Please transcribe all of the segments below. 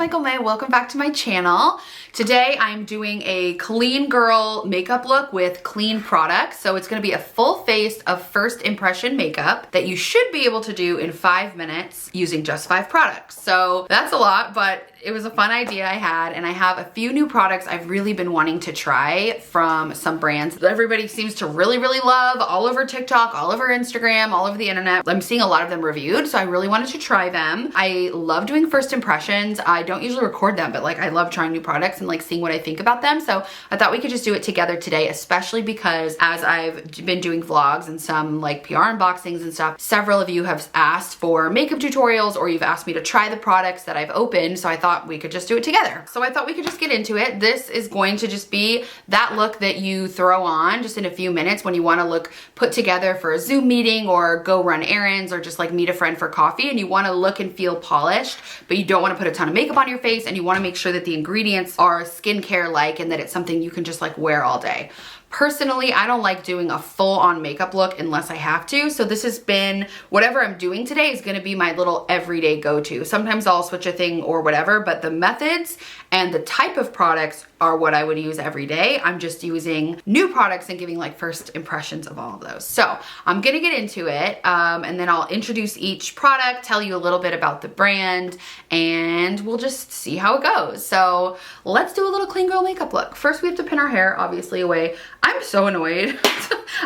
Michael May. Welcome back to my channel. Today I'm doing a clean girl makeup look with clean products. So it's gonna be a full face of first impression makeup that you should be able to do in 5 minutes using just 5 products. So that's a lot, but it was a fun idea I had, and I have a few new products I've really been wanting to try from some brands that everybody seems to really love all over TikTok, all over Instagram, all over the internet. I'm seeing a lot of them reviewed, so I really wanted to try them. I love doing first impressions. I don't usually record them, but like I love trying new products and like seeing what I think about them. So I thought we could just do it together today, especially because as I've been doing vlogs and some like PR unboxings and stuff, several of you have asked for makeup tutorials or you've asked me to try the products that I've opened. So I thought we could just do it together. So I thought we could just get into it. This is going to just be that look that you throw on just in a few minutes when you want to look put together for a Zoom meeting or go run errands or just like meet a friend for coffee, and you want to look and feel polished, but you don't want to put a ton of makeup on your face, and you want to make sure that the ingredients are skincare like and that it's something you can just like wear all day. Personally, I don't like doing a full-on makeup look unless I have to. So this has been, whatever I'm doing today is gonna be my little everyday go-to. Sometimes I'll switch a thing or whatever, but the methods and the type of products are what I would use every day. I'm just using new products and giving like first impressions of all of those. So I'm gonna get into it, and then I'll introduce each product, tell you a little bit about the brand, and we'll just see how it goes. So let's do a little clean girl makeup look. First, we have to pin our hair, obviously, away. I'm so annoyed.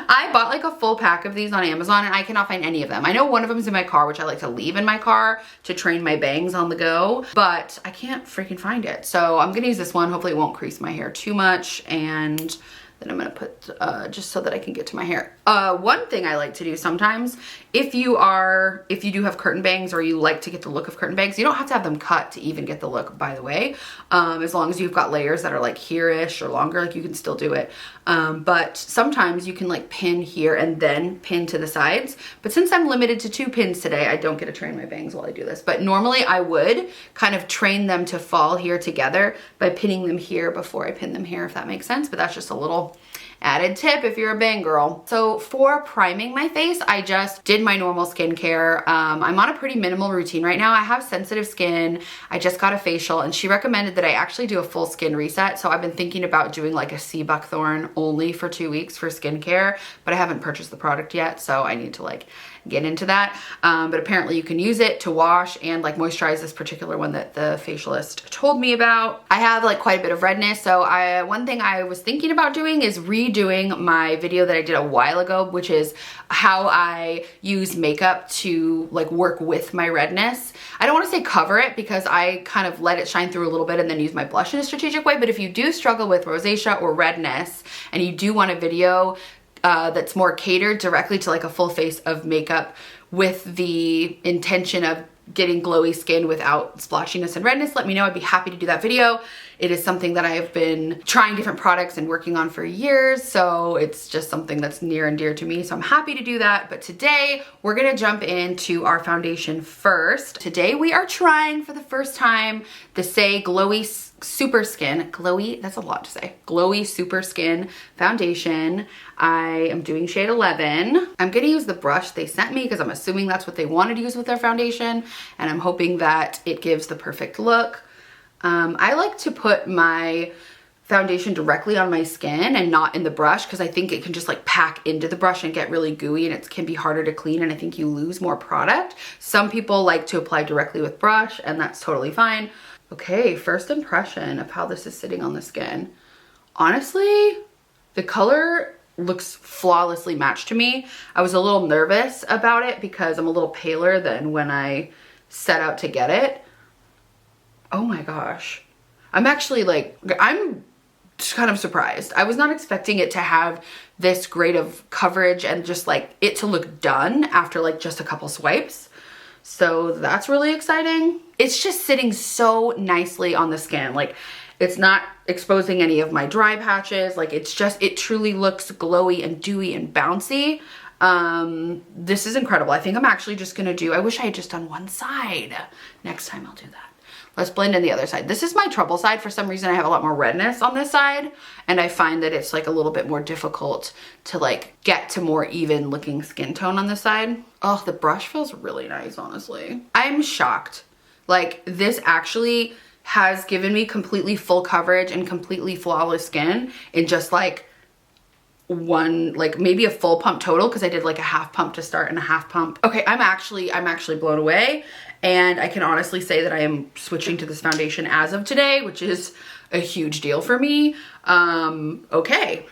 I bought like a full pack of these on Amazon and I cannot find any of them. I know one of them is in my car, which I like to leave in my car to train my bangs on the go, but I can't freaking find it. So I'm gonna use this one. Hopefully it won't crease my hair too much, and then I'm gonna put, just so that I can get to my hair. One thing I like to do sometimes, if you do have curtain bangs or you like to get the look of curtain bangs, you don't have to have them cut to even get the look, by the way. As long as you've got layers that are like here-ish or longer, like you can still do it. But sometimes you can like pin here and then pin to the sides. But since I'm limited to 2 pins today, I don't get to train my bangs while I do this. But normally I would kind of train them to fall here together by pinning them here before I pin them here, if that makes sense. But that's just a little added tip if you're a bang girl. So for priming my face, I just did my normal skincare. I'm on a pretty minimal routine right now. I have sensitive skin. I just got a facial and she recommended that I actually do a full skin reset. So I've been thinking about doing like a sea buckthorn only for 2 weeks for skincare, but I haven't purchased the product yet. So I need to like get into that. But apparently you can use it to wash and like moisturize, this particular one that the facialist told me about. I have like quite a bit of redness. So one thing I was thinking about doing is redoing my video that I did a while ago, which is how I use makeup to like work with my redness. I don't want to say cover it because I kind of let it shine through a little bit and then use my blush in a strategic way. But if you do struggle with rosacea or redness and you do want a video that's more catered directly to like a full face of makeup with the intention of getting glowy skin without splotchiness and redness, let me know. I'd be happy to do that video. It is something that I have been trying different products and working on for years, so it's just something that's near and dear to me, so I'm happy to do that. But today we're gonna jump into our foundation first. Today we are trying for the first time the Saie Glowy Super Skin, glowy, that's a lot to say, Glowy Super Skin foundation. I am doing shade 11. I'm gonna use the brush they sent me because I'm assuming that's what they wanted to use with their foundation, and I'm hoping that it gives the perfect look. I like to put my foundation directly on my skin and not in the brush because I think it can just like pack into the brush and get really gooey, and it can be harder to clean, and I think you lose more product. Some people like to apply directly with brush, and that's totally fine. Okay, first impression of how this is sitting on the skin. Honestly, the color looks flawlessly matched to me. I was a little nervous about it because I'm a little paler than when I set out to get it. Oh my gosh. I'm actually like, I'm just kind of surprised. I was not expecting it to have this great of coverage and just like it to look done after like just a couple swipes. So that's really exciting. It's just sitting so nicely on the skin. Like it's not exposing any of my dry patches. Like it's just, it truly looks glowy and dewy and bouncy. This is incredible. I think I'm actually just gonna do, I wish I had just done one side. Next time I'll do that. Let's blend in the other side. This is my trouble side. For some reason I have a lot more redness on this side, and I find that it's like a little bit more difficult to like get to more even looking skin tone on this side. Oh, the brush feels really nice, honestly. I'm shocked. Like this actually has given me completely full coverage and completely flawless skin in just like one, like maybe a full pump total, because I did like a half pump to start and a half pump. Okay, I'm actually blown away, and I can honestly say that I am switching to this foundation as of today, which is a huge deal for me. Okay.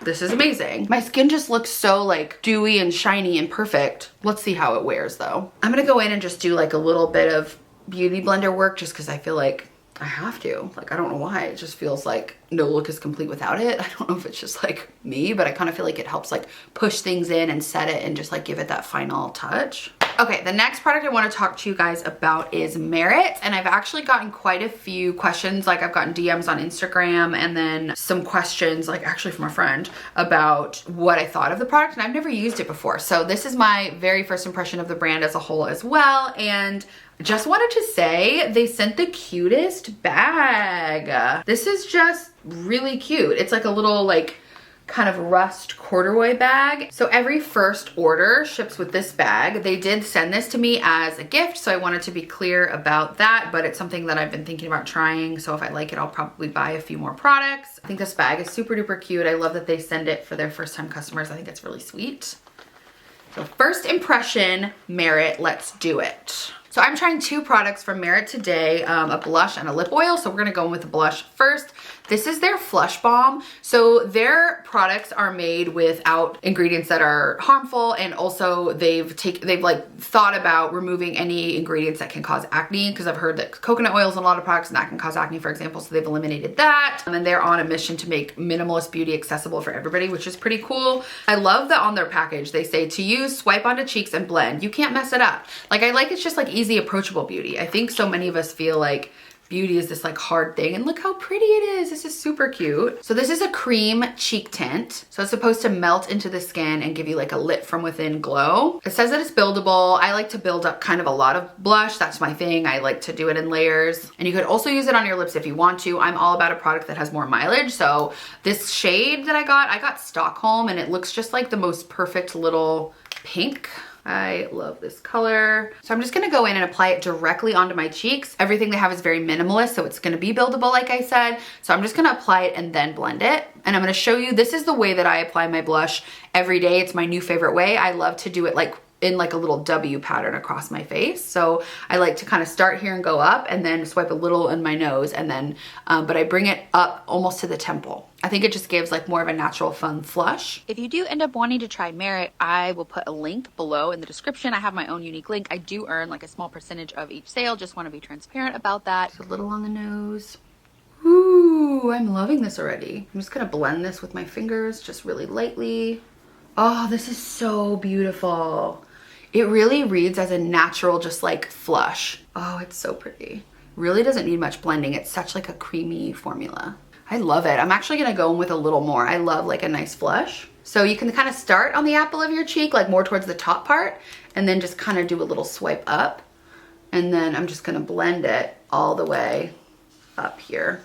This is amazing. My skin just looks so like dewy and shiny and perfect. Let's see how it wears though. I'm gonna go in and just do like a little bit of beauty blender work just because I feel like I have to. Like, I don't know why. It just feels like no look is complete without it. I don't know if it's just like me, but I kind of feel like it helps like push things in and set it and just like give it that final touch. Okay, the next product I want to talk to you guys about is Merit, and I've actually gotten quite a few questions. Like, I've gotten DMs on Instagram and then some questions, like actually from a friend, about what I thought of the product, and I've never used it before. So this is my very first impression of the brand as a whole as well, and just wanted to say they sent the cutest bag. This is just really cute. It's like a little like kind of rust corduroy bag. So every first order ships with this bag. They did send this to me as a gift, so I wanted to be clear about that, but it's something that I've been thinking about trying. So if I like it, I'll probably buy a few more products. I think this bag is super duper cute. I love that they send it for their first time customers. I think it's really sweet. So first impression, Merit, let's do it. So I'm trying two products from Merit today, a blush and a lip oil. So we're gonna go in with the blush first. This is their Flush Balm. So their products are made without ingredients that are harmful, and also they've like thought about removing any ingredients that can cause acne, because I've heard that coconut oil is in a lot of products and that can cause acne, for example, so they've eliminated that. And they're on a mission to make minimalist beauty accessible for everybody, which is pretty cool. I love that on their package they say to use, swipe onto cheeks and blend. You can't mess it up. Like, I like it's just like easy, approachable beauty. I think so many of us feel like beauty is this like hard thing, and look how pretty it is. This is super cute. So this is a cream cheek tint. So it's supposed to melt into the skin and give you like a lit from within glow. It says that it's buildable. I like to build up kind of a lot of blush. That's my thing. I like to do it in layers. And you could also use it on your lips if you want to. I'm all about a product that has more mileage. So this shade that I got Stockholm, and it looks just like the most perfect little pink. I love this color. So I'm just gonna go in and apply it directly onto my cheeks. Everything they have is very minimalist, so it's gonna be buildable, like I said. So I'm just gonna apply it and then blend it. And I'm gonna show you, this is the way that I apply my blush every day. It's my new favorite way. I love to do it like in like a little W pattern across my face. So I like to kind of start here and go up and then swipe a little in my nose, and then, but I bring it up almost to the temple. I think it just gives like more of a natural fun flush. If you do end up wanting to try Merit, I will put a link below in the description. I have my own unique link. I do earn like a small percentage of each sale. Just want to be transparent about that. Just a little on the nose. Ooh, I'm loving this already. I'm just gonna blend this with my fingers, just really lightly. Oh, this is so beautiful. It really reads as a natural, just like flush. Oh, it's so pretty. Really doesn't need much blending. It's such like a creamy formula. I love it. I'm actually gonna go in with a little more. I love like a nice flush. So you can kind of start on the apple of your cheek, like more towards the top part, and then just kind of do a little swipe up. And then I'm just gonna blend it all the way up here.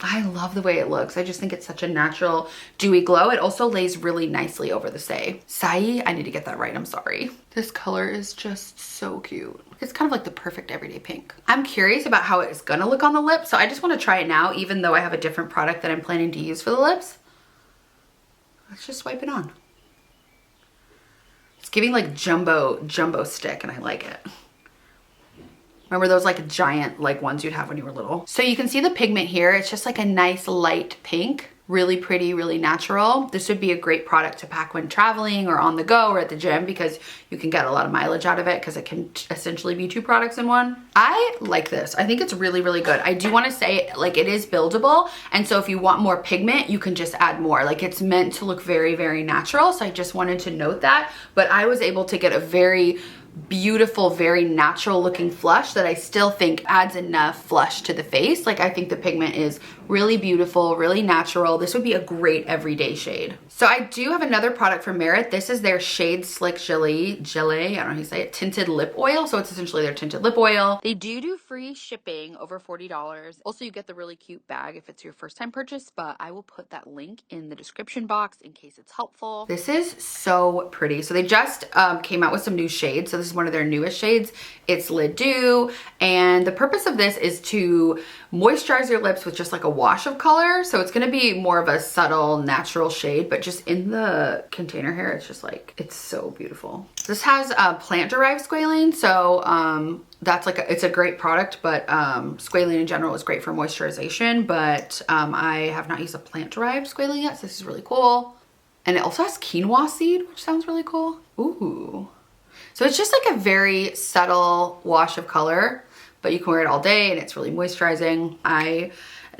I love the way it looks. I just think it's such a natural dewy glow. It also lays really nicely over the Saie. I need to get that right, I'm sorry. This color is just so cute. It's kind of like the perfect everyday pink. I'm curious about how it's gonna look on the lips, so I just wanna try it now, even though I have a different product that I'm planning to use for the lips. Let's just swipe it on. It's giving like jumbo stick, and I like it. Remember those like giant like ones you'd have when you were little? So you can see the pigment here. It's just like a nice light pink. Really pretty, really natural. This would be a great product to pack when traveling or on the go or at the gym, because you can get a lot of mileage out of it, because it can essentially be two products in one. I like this. I think it's really, really good. I do want to say, like, it is buildable. And so if you want more pigment, you can just add more. Like, it's meant to look very, very natural. So I just wanted to note that. But I was able to get a very beautiful, very natural looking flush that I still think adds enough flush to the face. Like, I think the pigment is really beautiful, really natural. This would be a great everyday shade. So I do have another product from Merit. This is their Shade Slick Gelée, I don't know how you say it, tinted lip oil. So it's essentially their tinted lip oil. They do free shipping over $40. Also, you get the really cute bag if it's your first time purchase, but I will put that link in the description box in case it's helpful. This is so pretty. So they just came out with some new shades. So this is one of their newest shades. It's Le Doux, and the purpose of this is to moisturize your lips with just like a wash of color. So it's gonna be more of a subtle, natural shade, but just in the container here, it's just like, it's so beautiful. This has plant-derived squalene, so that's like it's a great product, but squalene in general is great for moisturization, but I have not used a plant-derived squalene yet, so this is really cool. And it also has quinoa seed, which sounds really cool. Ooh. So it's just like a very subtle wash of color, but you can wear it all day and it's really moisturizing. I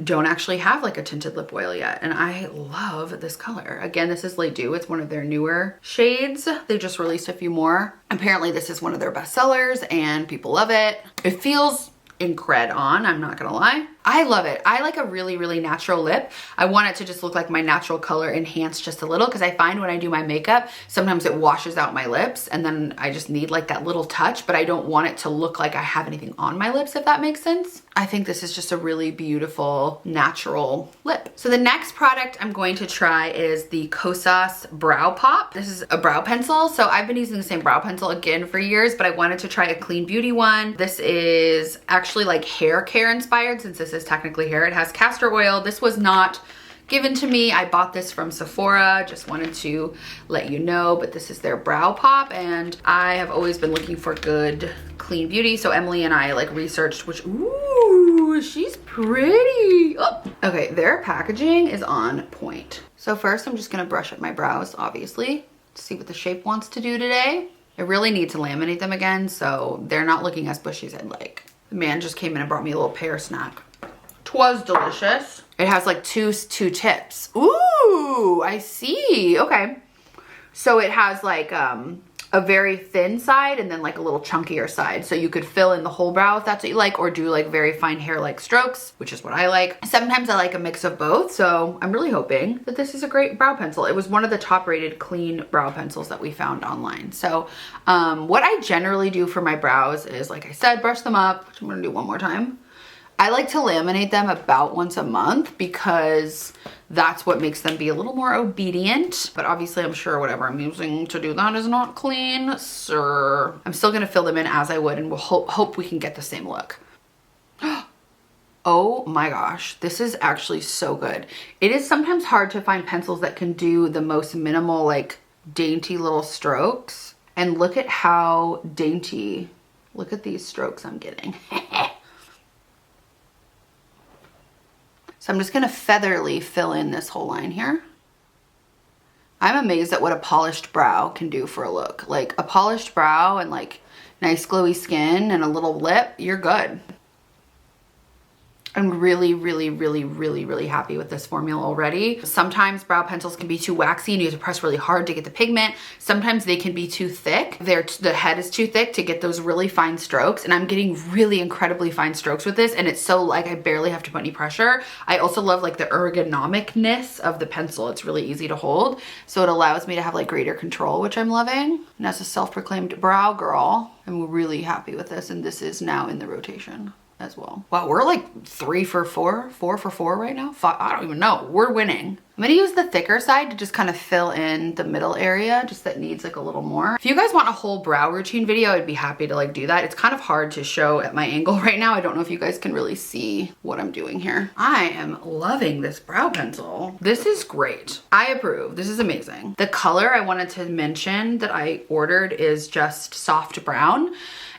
don't actually have like a tinted lip oil yet, and I love this color. Again, this is Le Doux. It's one of their newer shades. They just released a few more. Apparently this is one of their best sellers and people love it. It feels incred on, I'm not gonna lie. I love it. I like a really, really natural lip. I want it to just look like my natural color enhanced just a little, because I find when I do my makeup, sometimes it washes out my lips and then I just need like that little touch, but I don't want it to look like I have anything on my lips, if that makes sense. I think this is just a really beautiful, natural lip. So the next product I'm going to try is the Kosas Brow Pop. This is a brow pencil. So I've been using the same brow pencil again for years, but I wanted to try a clean beauty one. This is actually like hair care inspired, since this is technically hair. It has castor oil. This was not given to me. I bought this from Sephora. Just wanted to let you know, but this is their brow pop, and I have always been looking for good clean beauty. So Emily and I like researched which, ooh, she's pretty. Oh. Okay, their packaging is on point. So first I'm just gonna brush up my brows, obviously, to see what the shape wants to do today. I really need to laminate them again, so they're not looking as bushy as I'd like. The man just came in and brought me a little pear snack. 'Twas delicious. It has like two tips. Ooh, I see. Okay. So it has like a very thin side and then like a little chunkier side. So you could fill in the whole brow if that's what you like, or do like very fine hair-like strokes, which is what I like. Sometimes I like a mix of both. So I'm really hoping that this is a great brow pencil. It was one of the top rated clean brow pencils that we found online. So what I generally do for my brows is, like I said, brush them up, which I'm gonna do one more time. I like to laminate them about once a month because that's what makes them be a little more obedient. But obviously I'm sure whatever I'm using to do that is not clean, so I'm still gonna fill them in as I would, and we'll hope we can get the same look. Oh my gosh, this is actually so good. It is sometimes hard to find pencils that can do the most minimal, like dainty little strokes. And look at how dainty, look at these strokes I'm getting. So I'm just gonna featherly fill in this whole line here. I'm amazed at what a polished brow can do for a look. Like a polished brow and like nice glowy skin and a little lip, you're good. I'm really, really, really, really, really happy with this formula already. Sometimes brow pencils can be too waxy and you have to press really hard to get the pigment. Sometimes they can be too thick. The head is too thick to get those really fine strokes, and I'm getting really incredibly fine strokes with this, and it's so like I barely have to put any pressure. I also love like the ergonomicness of the pencil. It's really easy to hold, so it allows me to have like greater control, which I'm loving. And as a self-proclaimed brow girl, I'm really happy with this, and this is now in the rotation as well. Wow, we're like 3 for 4, 4 for 4 right now. I don't even know. We're winning. I'm gonna use the thicker side to just kind of fill in the middle area, just that needs like a little more. If you guys want a whole brow routine video, I'd be happy to like do that. It's kind of hard to show at my angle right now. I don't know if you guys can really see what I'm doing here. I am loving this brow pencil. This is great. I approve. This is amazing. The color I wanted to mention that I ordered is just soft brown.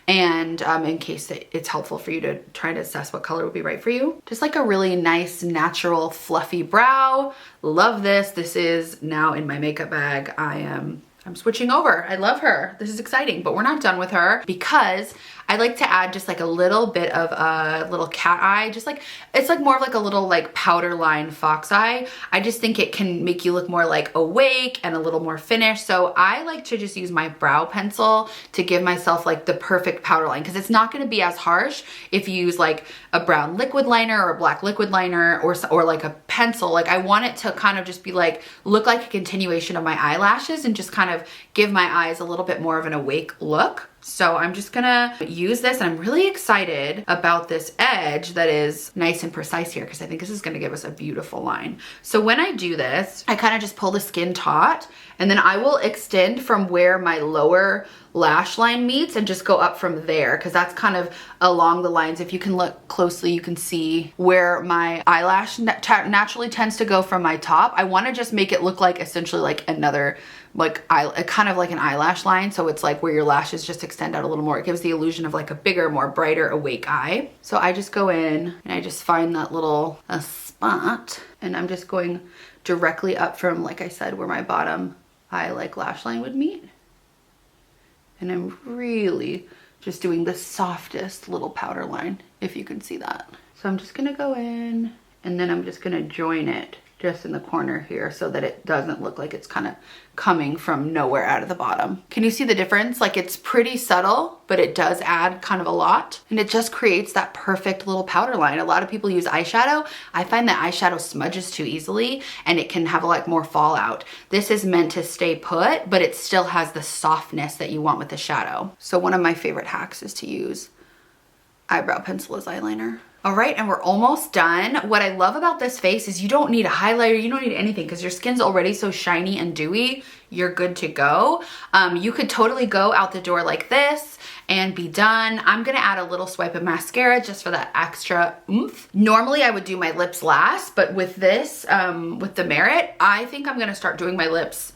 And in case it's helpful for you to try to assess what color would be right for you. Just like a really nice, natural, fluffy brow. Love this. This is now in my makeup bag. I'm switching over. I love her. This is exciting, but we're not done with her because I like to add just like a little bit of a little cat eye, just like, it's like more of like a little like powder line fox eye. I just think it can make you look more like awake and a little more finished. So I like to just use my brow pencil to give myself like the perfect powder line, because it's not going to be as harsh if you use like a brown liquid liner or a black liquid liner or like a pencil. Like I want it to kind of just be like, look like a continuation of my eyelashes and just kind of give my eyes a little bit more of an awake look. So I'm just gonna use this, and I'm really excited about this edge that is nice and precise here, because I think this is gonna give us a beautiful line. So when I do this, I kind of just pull the skin taut, and then I will extend from where my lower lash line meets and just go up from there, because that's kind of along the lines. If you can look closely, you can see where my eyelash naturally tends to go from my top. I want to just make it look like essentially like another like kind of like an eyelash line, so it's like where your lashes just extend out a little more. It gives the illusion of like a bigger, more brighter, awake eye. So I just go in and I just find that little spot, and I'm just going directly up from, like I said, where my bottom eye like lash line would meet. And I'm really just doing the softest little powder line, if you can see that. So I'm just gonna go in, and then I'm just gonna join it just in the corner here so that it doesn't look like it's kind of coming from nowhere out of the bottom. Can you see the difference? Like it's pretty subtle, but it does add kind of a lot, and it just creates that perfect little powder line. A lot of people use eyeshadow. I find that eyeshadow smudges too easily and it can have like more fallout. This is meant to stay put, but it still has the softness that you want with the shadow. So one of my favorite hacks is to use eyebrow pencil as eyeliner. All right, and we're almost done. What I love about this face is you don't need a highlighter, you don't need anything, because your skin's already so shiny and dewy, you're good to go. You could totally go out the door like this and be done. I'm gonna add a little swipe of mascara just for that extra oomph. Normally I would do my lips last, but with this, with the Merit, I think I'm gonna start doing my lips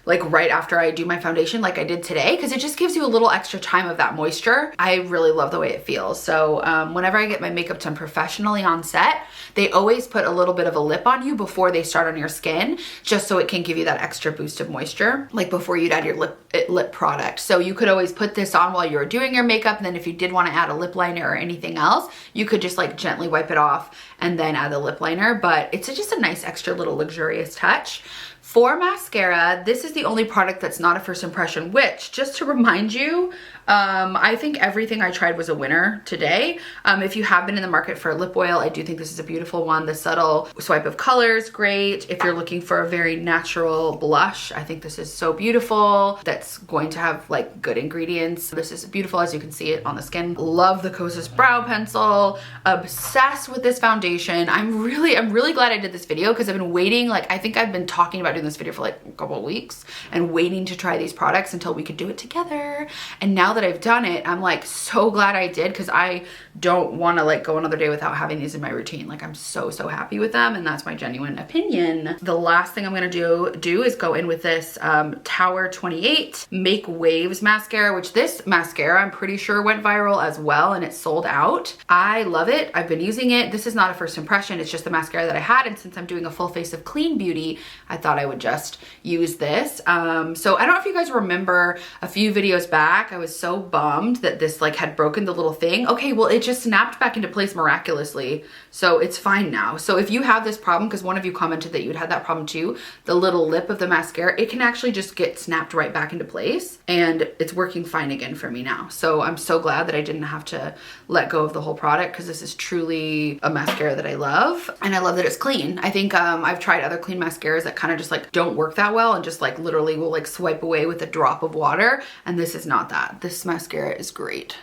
like right after I do my foundation like I did today, because it just gives you a little extra time of that moisture. I really love the way it feels. So whenever I get my makeup done professionally on set, they always put a little bit of a lip on you before they start on your skin, just so it can give you that extra boost of moisture, like before you'd add your lip product. So you could always put this on while you were doing your makeup, and then if you did want to add a lip liner or anything else, you could just like gently wipe it off and then add the lip liner. But it's just a nice extra little luxurious touch. For mascara, this is the only product that's not a first impression, which, just to remind you, I think everything I tried was a winner today. If you have been in the market for a lip oil, I do think this is a beautiful one. The subtle swipe of color is great. If you're looking for a very natural blush, I think this is so beautiful. That's going to have like good ingredients. This is beautiful, as you can see it on the skin. Love the Kosas brow pencil. Obsessed with this foundation. I'm really glad I did this video, because I've been waiting, like I think I've been talking about doing this video for like a couple of weeks and waiting to try these products until we could do it together. And now that I've done it, I'm like so glad I did, because I don't want to like go another day without having these in my routine. Like I'm so happy with them, and that's my genuine opinion. The last thing I'm gonna do is go in with this Tower 28 Make Waves mascara, which this mascara I'm pretty sure went viral as well, and it sold out. I love it. I've been using it. This is not a first impression, it's just the mascara that I had, and since I'm doing a full face of clean beauty, I thought I would just use this. So I don't know if you guys remember a few videos back, I was so bummed that this like had broken the little thing. Okay, well it just snapped back into place miraculously, so it's fine now. So if you have this problem, because one of you commented that you'd had that problem too, the little lip of the mascara, it can actually just get snapped right back into place, and it's working fine again for me now. So I'm so glad that I didn't have to let go of the whole product, because this is truly a mascara that I love, and I love that it's clean. I think I've tried other clean mascaras that kind of just like don't work that well and just like literally will like swipe away with a drop of water, and this is not that. This mascara is great.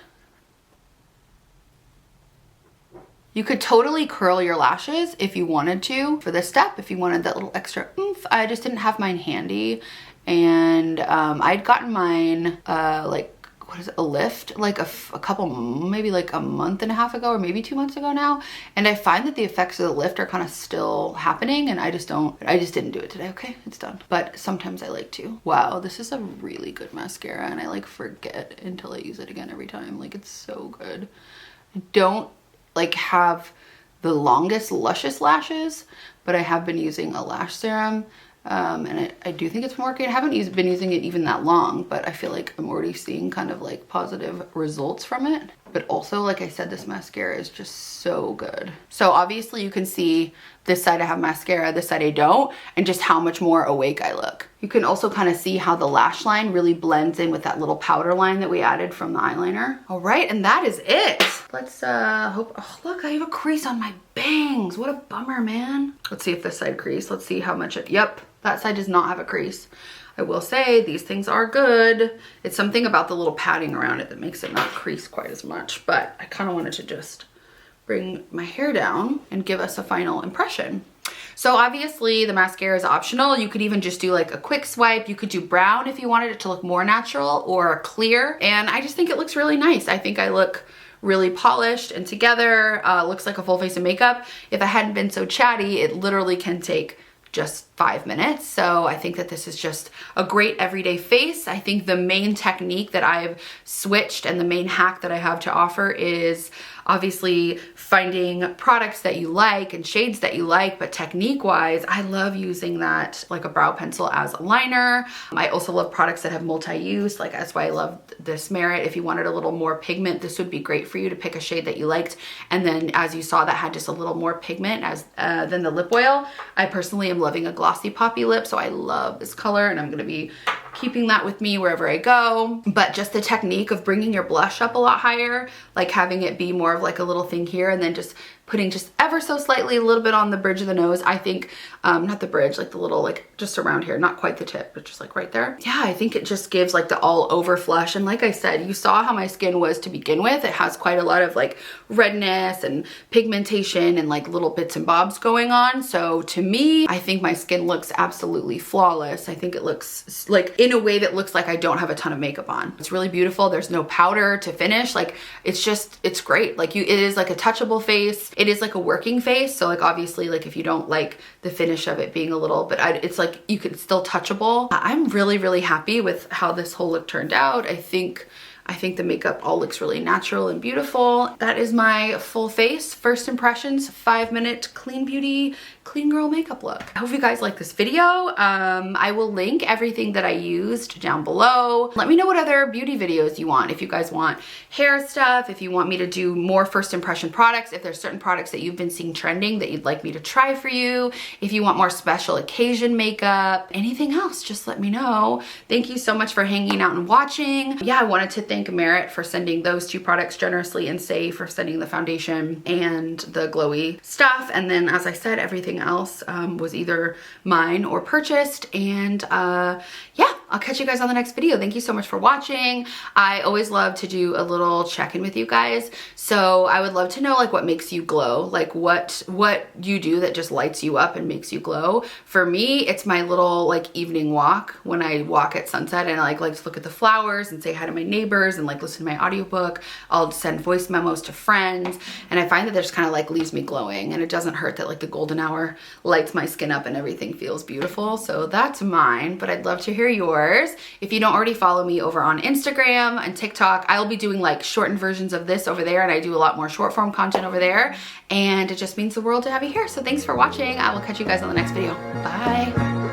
You could totally curl your lashes if you wanted to for this step, if you wanted that little extra oomph. I just didn't have mine handy, and I'd gotten mine like, what is it, a lift like a couple, maybe like a month and a half ago, or maybe 2 months ago now, and I find that the effects of the lift are kind of still happening, and I just didn't do it today. Okay, it's done, but sometimes I like to. Wow, this is a really good mascara, and I like forget until I use it again every time. Like it's so good. I don't like have the longest luscious lashes, but I have been using a lash serum And I do think it's been working. I haven't been using it even that long, but I feel like I'm already seeing kind of like positive results from it. But also, like I said, this mascara is just so good. So obviously you can see this side I have mascara, this side I don't, and just how much more awake I look. You can also kind of see how the lash line really blends in with that little powder line that we added from the eyeliner. All right, and that is it. Let's hope, oh look, I have a crease on my bangs. What a bummer, man. Let's see if this side crease. Let's see how much it, yep, that side does not have a crease. I will say these things are good. It's something about the little padding around it that makes it not crease quite as much, but I kind of wanted to just bring my hair down and give us a final impression. So obviously the mascara is optional. You could even just do like a quick swipe. You could do brown if you wanted it to look more natural, or clear. And I just think it looks really nice. I think I look really polished and together. Looks like a full face of makeup. If I hadn't been so chatty, it literally can take just 5 minutes. So I think that this is just a great everyday face. I think the main technique that I've switched and the main hack that I have to offer is obviously finding products that you like and shades that you like, but technique wise, I love using that like a brow pencil as a liner. I also love products that have multi-use, like that's why I love this Merit. If you wanted a little more pigment, this would be great for you to pick a shade that you liked. And then as you saw, that had just a little more pigment as than the lip oil. I personally am loving a glossy poppy lip, so I love this color and I'm gonna be keeping that with me wherever I go. But just the technique of bringing your blush up a lot higher, like having it be more of like a little thing here and then just putting just ever so slightly a little bit on the bridge of the nose. I think, not the bridge, like the little, like just around here, not quite the tip, but just like right there. Yeah, I think it just gives like the all over flush. And like I said, you saw how my skin was to begin with. It has quite a lot of like redness and pigmentation and like little bits and bobs going on. So to me, I think my skin looks absolutely flawless. I think it looks like in a way that looks like I don't have a ton of makeup on. It's really beautiful. There's no powder to finish. Like it's just, it's great. Like it is like a touchable face. It is like a working face. So like obviously like if you don't like the finish of it being a little, but it's like you could still touchable. I'm really, really happy with how this whole look turned out. I think the makeup all looks really natural and beautiful. That is my full face first impressions 5-minute clean beauty, clean girl makeup look. I hope you guys like this video. I will link everything that I used down below. Let me know what other beauty videos you want. If you guys want hair stuff, if you want me to do more first impression products, if there's certain products that you've been seeing trending that you'd like me to try for you, if you want more special occasion makeup, anything else, just let me know. Thank you so much for hanging out and watching. Yeah, I wanted to thank Merit for sending those 2 products generously and Saie for sending the foundation and the glowy stuff. And then as I said, everything else was either mine or purchased. And yeah, I'll catch you guys on the next video. Thank you so much for watching. I always love to do a little check-in with you guys. So I would love to know like what makes you glow, like what you do that just lights you up and makes you glow. For me, it's my little like evening walk when I walk at sunset and I like to look at the flowers and say hi to my neighbors and like listen to my audiobook. I'll send voice memos to friends and I find that just kind of like leaves me glowing, and it doesn't hurt that like the golden hour lights my skin up and everything feels beautiful. So that's mine, but I'd love to hear yours. If you don't already follow me over on Instagram and TikTok, I'll be doing like shortened versions of this over there, and I do a lot more short form content over there, and it just means the world to have you here. So thanks for watching. I will catch you guys on the next video. Bye.